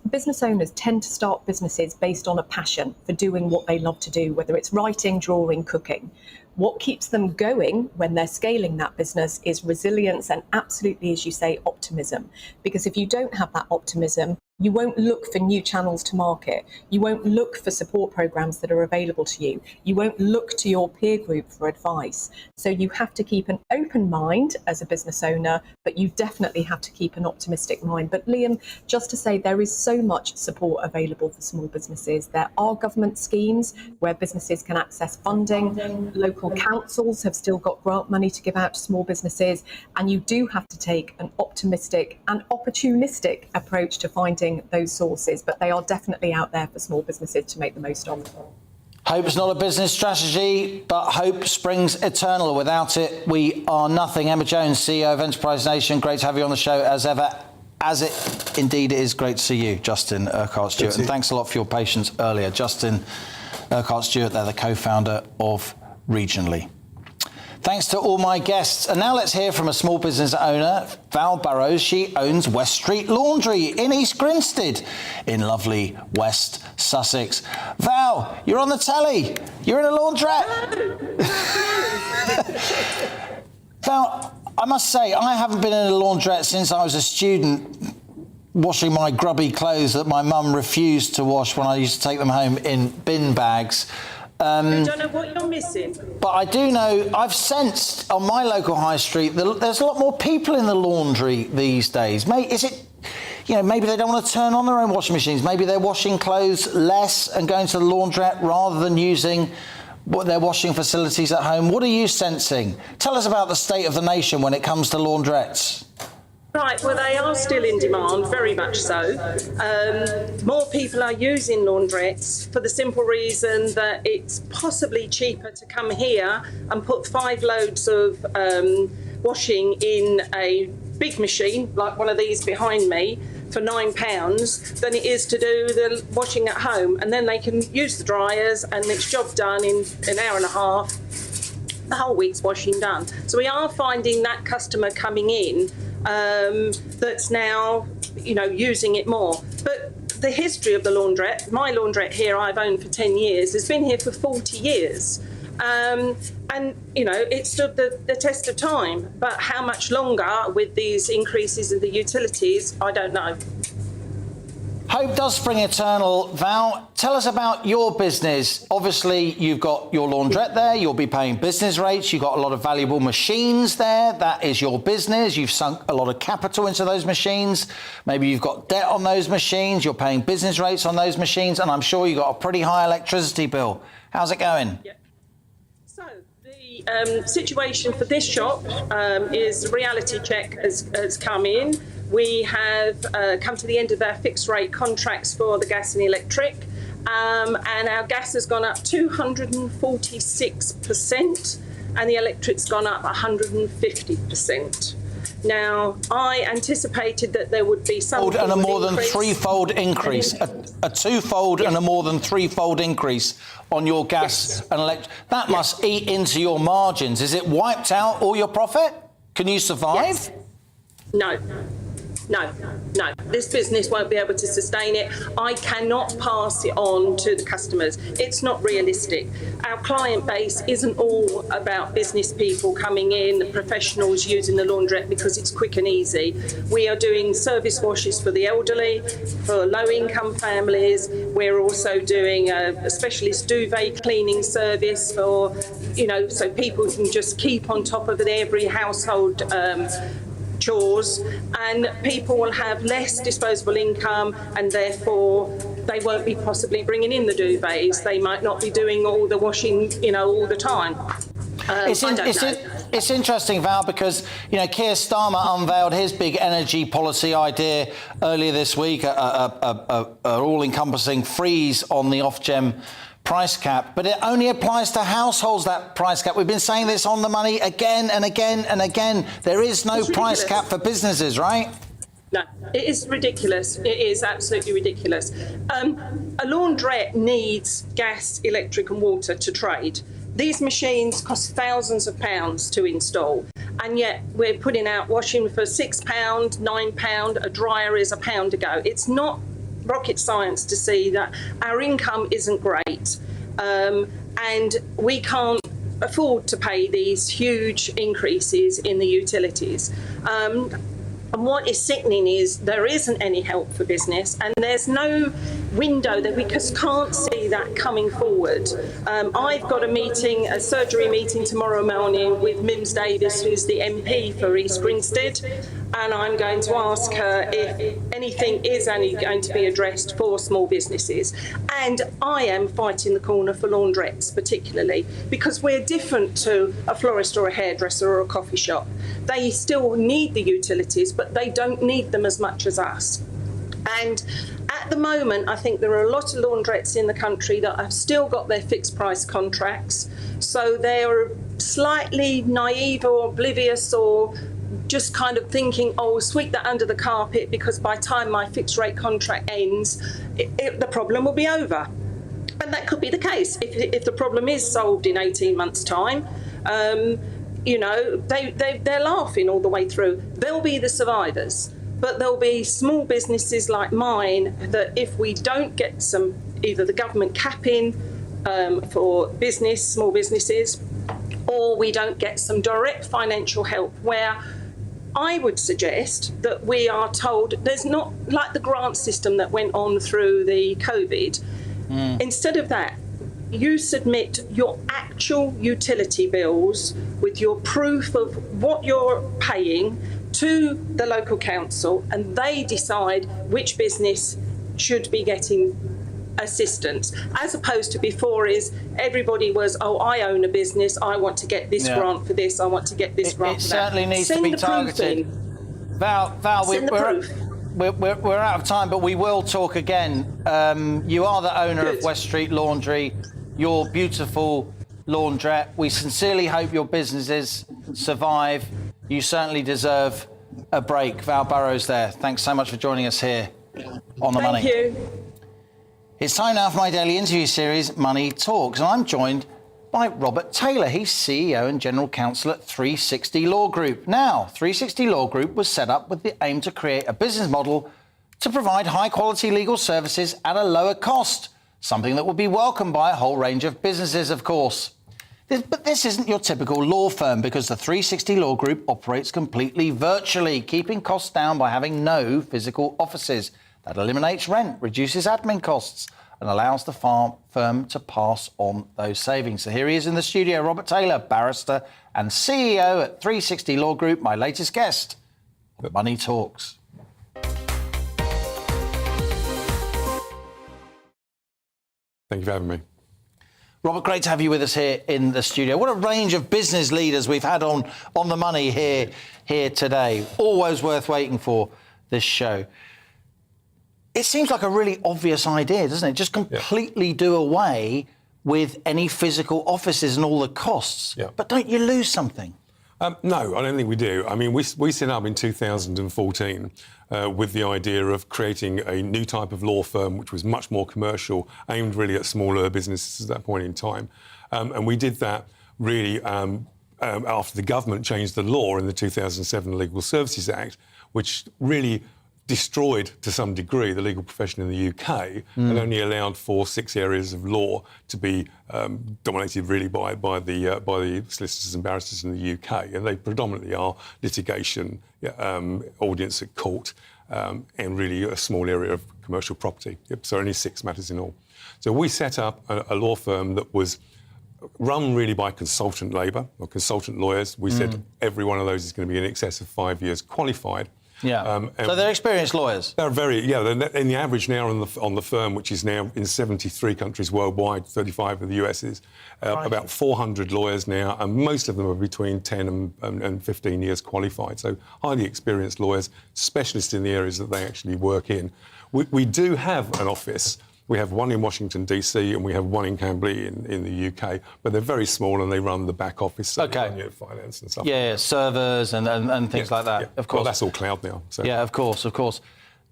Business owners tend to start businesses based on a passion for doing what they love to do, whether it's writing, drawing, cooking. What keeps them going when they're scaling that business is resilience and, absolutely, as you say, optimism. Because if you don't have that optimism, You won't look for new channels to market. You won't look for support programs that are available to you. You won't look to your peer group for advice. So you have to keep an open mind as a business owner, but you definitely have to keep an optimistic mind. But Liam, just to say, there is so much support available for small businesses. There are government schemes where businesses can access funding. Local councils have still got grant money to give out to small businesses. And you do have to take an optimistic and opportunistic approach to finding those sources, but they are definitely out there for small businesses to make the most of. Hope's not a business strategy, but hope springs eternal. Without it, we are nothing. Emma Jones, CEO of Enterprise Nation, great to have you on the show as ever. As it indeed is great to see you, Justin Urquhart-Stewart. And thanks a lot for your patience earlier. Justin Urquhart-Stewart, they're the co-founder of Regionally. Thanks to all my guests. And now let's hear from a small business owner, Val Burrows. She owns West Street Laundry in East Grinstead in lovely West Sussex. Val, you're on the telly. You're in a laundrette. Val, I must say, I haven't been in a laundrette since I was a student washing my grubby clothes that my mum refused to wash when I used to take them home in bin bags. You don't know what you're missing. But I do know, I've sensed on my local high street, there's a lot more people in the laundry these days. Is it, maybe they don't want to turn on their own washing machines. Maybe they're washing clothes less and going to the laundrette rather than using their washing facilities at home. What are you sensing? Tell us about the state of the nation when it comes to laundrettes. Right, well, they are still in demand, very much so. More people are using laundrettes for the simple reason that it's possibly cheaper to come here and put 5 loads of washing in a big machine, like one of these behind me, for £9 than it is to do the washing at home. And then they can use the dryers and it's job done in an hour and a half. The whole week's washing done. So we are finding that customer coming in that's now, using it more. But the history of the laundrette, my laundrette here I've owned for 10 years, has been here for 40 years. And, it stood the test of time. But how much longer with these increases in the utilities, I don't know. Hope does spring eternal. Val, tell us about your business. Obviously, you've got your laundrette there. You'll be paying business rates. You've got a lot of valuable machines there. That is your business. You've sunk a lot of capital into those machines. Maybe you've got debt on those machines. You're paying business rates on those machines. And I'm sure you've got a pretty high electricity bill. How's it going? Yeah. So the situation for this shop is the reality check has come in. We have come to the end of our fixed rate contracts for the gas and electric, and our gas has gone up 246%, and the electric's gone up 150%. Now, I anticipated that there would be some and a more than threefold increase, a twofold and a more than threefold increase on your gas and electric. That must eat into your margins. Is it wiped out all your profit? Can you survive? Yes. No. This business won't be able to sustain it. I cannot pass it on to the customers. It's not realistic. Our client base isn't all about business people coming in, the professionals using the laundrette because it's quick and easy. We are doing service washes for the elderly, for low-income families. We're also doing a specialist duvet cleaning service for, so people can just keep on top of every household chores, and people will have less disposable income and therefore they won't be possibly bringing in the duvets. They might not be doing all the washing, all the time. It's interesting, Val, because, Keir Starmer unveiled his big energy policy idea earlier this week, an all-encompassing freeze on the Ofgem price cap, but it only applies to households, that price cap. We've been saying this on the money again and again and again. There is no price cap for businesses, right? No, it is ridiculous. It is absolutely ridiculous. A laundrette needs gas, electric and water to trade. These machines cost thousands of pounds to install, and yet we're putting out washing for £6, £9, a dryer is £1 a go. It's not rocket science to see that our income isn't great, and we can't afford to pay these huge increases in the utilities. And what is sickening is there isn't any help for business, and there's no window that we just can't see that coming forward. I've got a surgery meeting tomorrow morning with Mims Davis, who's the MP for East Grinstead, and I'm going to ask her if anything is only going to be addressed for small businesses. And I am fighting the corner for laundrettes particularly, because we're different to a florist or a hairdresser or a coffee shop. They still need the utilities, but they don't need them as much as us. And at the moment, I think there are a lot of laundrettes in the country that have still got their fixed price contracts. So they're slightly naive or oblivious, or just kind of thinking, oh, sweep that under the carpet, because by the time my fixed rate contract ends, the problem will be over. And that could be the case if the problem is solved in 18 months' time. You know, they're laughing all the way through. They'll be the survivors. But there'll be small businesses like mine that if we don't get either the government capping for small businesses, or we don't get some direct financial help, where I would suggest that we are told there's not like the grant system that went on through the COVID. Instead of that, you submit your actual utility bills with your proof of what you're paying to the local council, and they decide which business should be getting assistance, as opposed to before is everybody was, oh, I own a business, I want to get this grant for this, I want to get this grant for that. It certainly needs to be targeted. Val, we're out of time, but we will talk again. You are the owner of West Street Laundry, your beautiful laundrette. We sincerely hope your businesses survive. You certainly deserve a break. Val Burrows there. Thanks so much for joining us here on The Money. Thank you. It's time now for my daily interview series, Money Talks, and I'm joined by Robert Taylor. He's CEO and General Counsel at 360 Law Group. Now, 360 Law Group was set up with the aim to create a business model to provide high-quality legal services at a lower cost, something that would be welcomed by a whole range of businesses, of course. But this isn't your typical law firm, because the 360 Law Group operates completely virtually, keeping costs down by having no physical offices. That eliminates rent, reduces admin costs, and allows the firm to pass on those savings. So here he is in the studio, Robert Taylor, barrister and CEO at 360 Law Group, my latest guest at Money Talks. Thank you for having me. Robert, great to have you with us here in the studio. What a range of business leaders we've had on The Money here today. Always worth waiting for, this show. It seems like a really obvious idea, doesn't it? Just completely do away with any physical offices and all the costs. Yeah. But don't you lose something? No, I don't think we do. I mean, we set up in 2014 with the idea of creating a new type of law firm, which was much more commercial, aimed really at smaller businesses at that point in time. And we did that really after the government changed the law in the 2007 Legal Services Act, which really destroyed, to some degree, the legal profession in the UK and only allowed for 6 areas of law to be dominated really by the solicitors and barristers in the UK, and they predominantly are litigation, audience at court, and really a small area of commercial property. So only 6 matters in all. So we set up a law firm that was run really by consultant labour or consultant lawyers. We said every one of those is going to be in excess of 5 years qualified. Yeah. So they're experienced lawyers. They're in the average now on the firm, which is now in 73 countries worldwide, 35 of the US is, about 400 lawyers now, and most of them are between 10 and 15 years qualified. So highly experienced lawyers, specialists in the areas that they actually work in. We do have an office. We have one in Washington, D.C., and we have one in Camberley in the UK, but they're very small and they run the back office, so finance and stuff. Yeah, servers and things like that, of course. Well, that's all cloud now. So. Yeah, of course.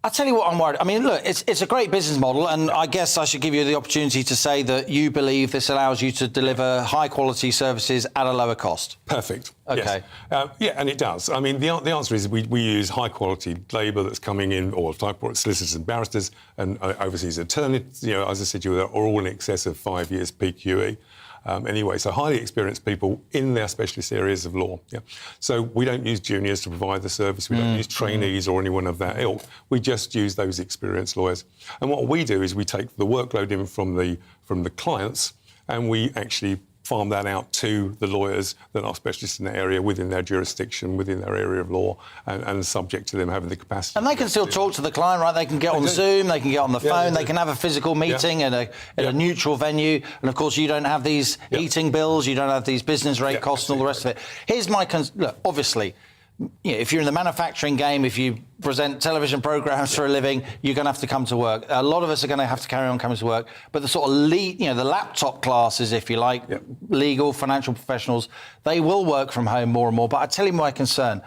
I'll tell you what I'm worried. I mean, look, it's a great business model, and I guess I should give you the opportunity to say that you believe this allows you to deliver high-quality services at a lower cost. Perfect. OK. Yes. And it does. I mean, the answer is we use high-quality labour that's coming in, or solicitors and barristers and overseas attorneys. You know, as I said to you, they're all in excess of 5 years PQE. anyway. So highly experienced people in their specialist areas of law. Yeah. So we don't use juniors to provide the service. We don't use trainees or anyone of that ilk. We just use those experienced lawyers. And what we do is we take the workload in from the clients, and we actually farm that out to the lawyers that are specialists in the area within their jurisdiction, within their area of law, and subject to them having the capacity. And they can still talk to the client, right? They can get on Zoom, they can get on the phone, they can have a physical meeting at a neutral venue. And of course, you don't have these heating bills, you don't have these business rate costs and all the rest of it. Here's my look, obviously, if you're in the manufacturing game, if you present television programmes for a living, you're going to have to come to work. A lot of us are going to have to carry on coming to work. But the sort of the laptop classes, if you like, legal, financial professionals, they will work from home more and more. But I tell you my concern.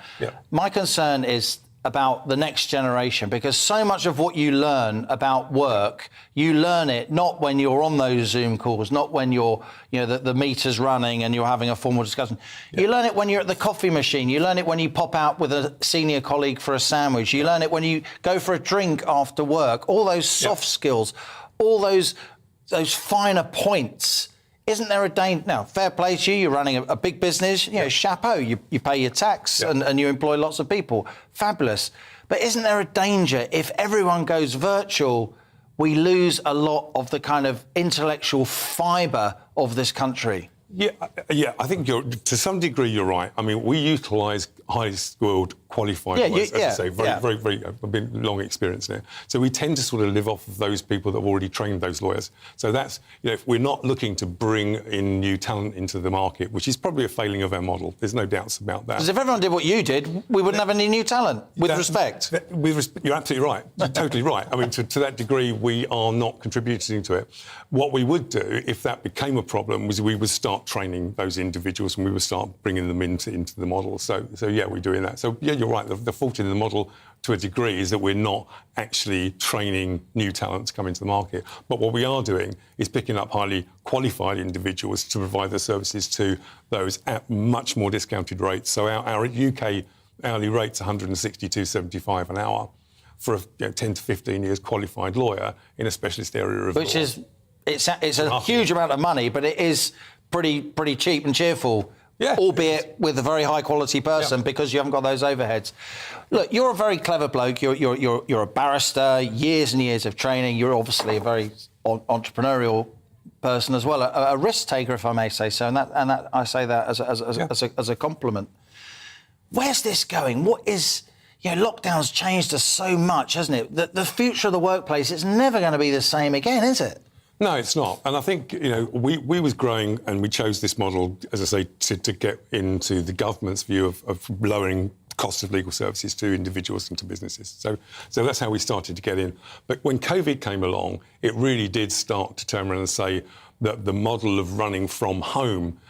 My concern is about the next generation, because so much of what you learn about work, you learn it not when you're on those Zoom calls, not when you're, the meter's running and you're having a formal discussion. You learn it when you're at the coffee machine. You learn it when you pop out with a senior colleague for a sandwich. You learn it when you go for a drink after work. All those soft skills, all those finer points. Isn't there a danger? Now, fair play to you, you're running a big business, chapeau, you pay your tax and you employ lots of people. Fabulous. But isn't there a danger if everyone goes virtual, we lose a lot of the kind of intellectual fibre of this country? Yeah, I think to some degree you're right. I mean, we utilise highly skilled, qualified lawyers, as I say, very I've been long experience now. So we tend to sort of live off of those people that have already trained those lawyers. So that's, if we're not looking to bring in new talent into the market, which is probably a failing of our model. There's no doubts about that. Because if everyone did what you did, we wouldn't have any new talent, with respect. You're absolutely right. You're totally right. I mean, to that degree, we are not contributing to it. What we would do, if that became a problem, was we would start training those individuals and we would start bringing them into the model. So yeah, we're doing that. So yeah, you're right. The fault in the model, to a degree, is that we're not actually training new talent to come into the market. But what we are doing is picking up highly qualified individuals to provide their services to those at much more discounted rates. So our UK hourly rate's $162.75 an hour for a 10 to 15 years qualified lawyer in a specialist area of law. Which is, it's a huge amount of money, but it is pretty cheap and cheerful. Yeah, albeit with a very high quality person, because you haven't got those overheads. Look, you're a very clever bloke. You're a barrister, years and years of training. You're obviously a very entrepreneurial person as well, a risk taker, if I may say so. And that I say that as a compliment. Where's this going? What is? Lockdown's changed us so much, hasn't it? The future of the workplace is never going to be the same again, is it? No, it's not. And I think, we was growing and we chose this model, as I say, to get into the government's view of lowering cost of legal services to individuals and to businesses. So that's how we started to get in. But when COVID came along, it really did start to turn around and say that the model of running from home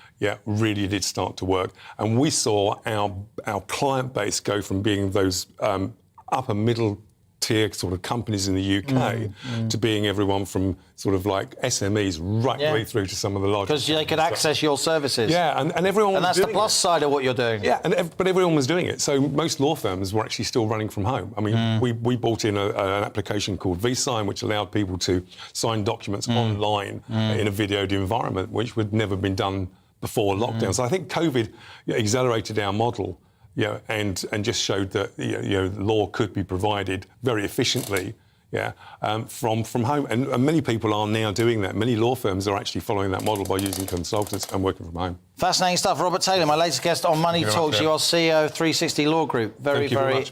really did start to work. And we saw our client base go from being those upper middle tier sort of companies in the UK to being everyone from sort of like SMEs right way through to some of the largest. Because they could access your services. Yeah, and everyone was doing it. And that's the plus side of what you're doing. Yeah, but everyone was doing it. So most law firms were actually still running from home. I mean, we brought in an application called vSign, which allowed people to sign documents online in a videoed environment, which would never been done before lockdown. So I think COVID accelerated our model. And just showed that law could be provided very efficiently, from home. And many people are now doing that. Many law firms are actually following that model by using consultants and working from home. Fascinating stuff. Robert Taylor, my latest guest on Money Talks. You are CEO of 360 Law Group. Very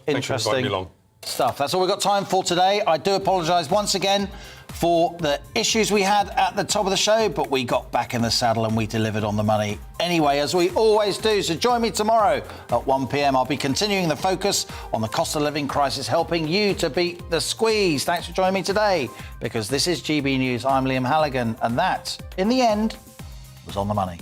interesting stuff. That's all we've got time for today. I do apologise once again for the issues we had at the top of the show, but we got back in the saddle and we delivered on the money anyway, as we always do. So join me tomorrow at 1 p.m. I'll be continuing the focus on the cost of living crisis, helping you to beat the squeeze. Thanks for joining me today, because this is GB News. I'm Liam Halligan, and that, in the end, was on the money.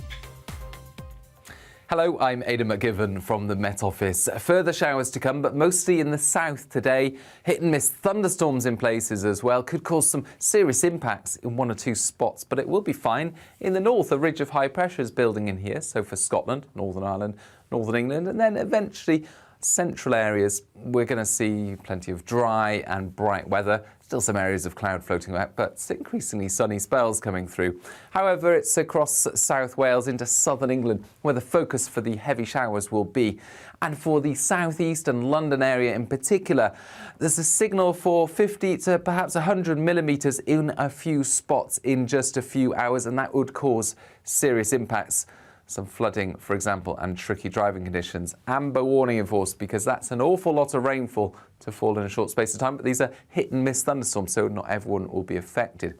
Hello, I'm Aidan McGivern from the Met Office. Further showers to come, but mostly in the south today. Hit and miss thunderstorms in places as well. Could cause some serious impacts in one or two spots, but it will be fine. In the north, a ridge of high pressure is building in here. So for Scotland, Northern Ireland, Northern England, and then eventually Central areas, we're going to see plenty of dry and bright weather. Still some areas of cloud floating about, but increasingly sunny spells coming through. However, it's across South Wales into southern England where the focus for the heavy showers will be. And for the southeast and London area in particular, there's a signal for 50 to perhaps 100 millimetres in a few spots in just a few hours, and that would cause serious impacts. Some flooding, for example, and tricky driving conditions. Amber warning enforced because that's an awful lot of rainfall to fall in a short space of time. But these are hit and miss thunderstorms, so not everyone will be affected.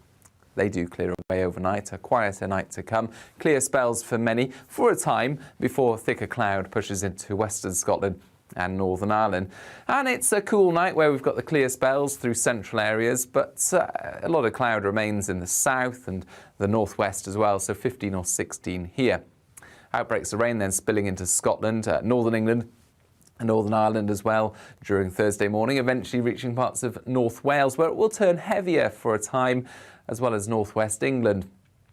They do clear away overnight, a quieter night to come. Clear spells for many for a time before thicker cloud pushes into western Scotland and Northern Ireland. And it's a cool night where we've got the clear spells through central areas, but a lot of cloud remains in the south and the northwest as well, so 15 or 16 here. Outbreaks of rain then spilling into Scotland, Northern England and Northern Ireland as well during Thursday morning, eventually reaching parts of North Wales where it will turn heavier for a time, as well as northwest England.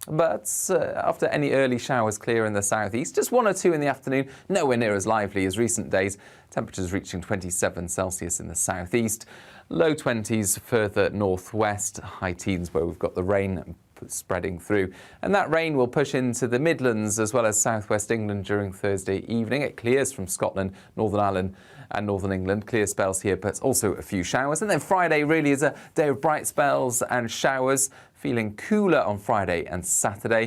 But after any early showers clear in the southeast, just 1 or 2 in the afternoon, nowhere near as lively as recent days. Temperatures reaching 27 Celsius in the southeast, low 20s further northwest, high teens where we've got the rain spreading through. And that rain will push into the Midlands as well as southwest England during Thursday evening. It clears from Scotland, Northern Ireland and Northern England. Clear spells here, but also a few showers. And then Friday really is a day of bright spells and showers. Feeling cooler on Friday and Saturday.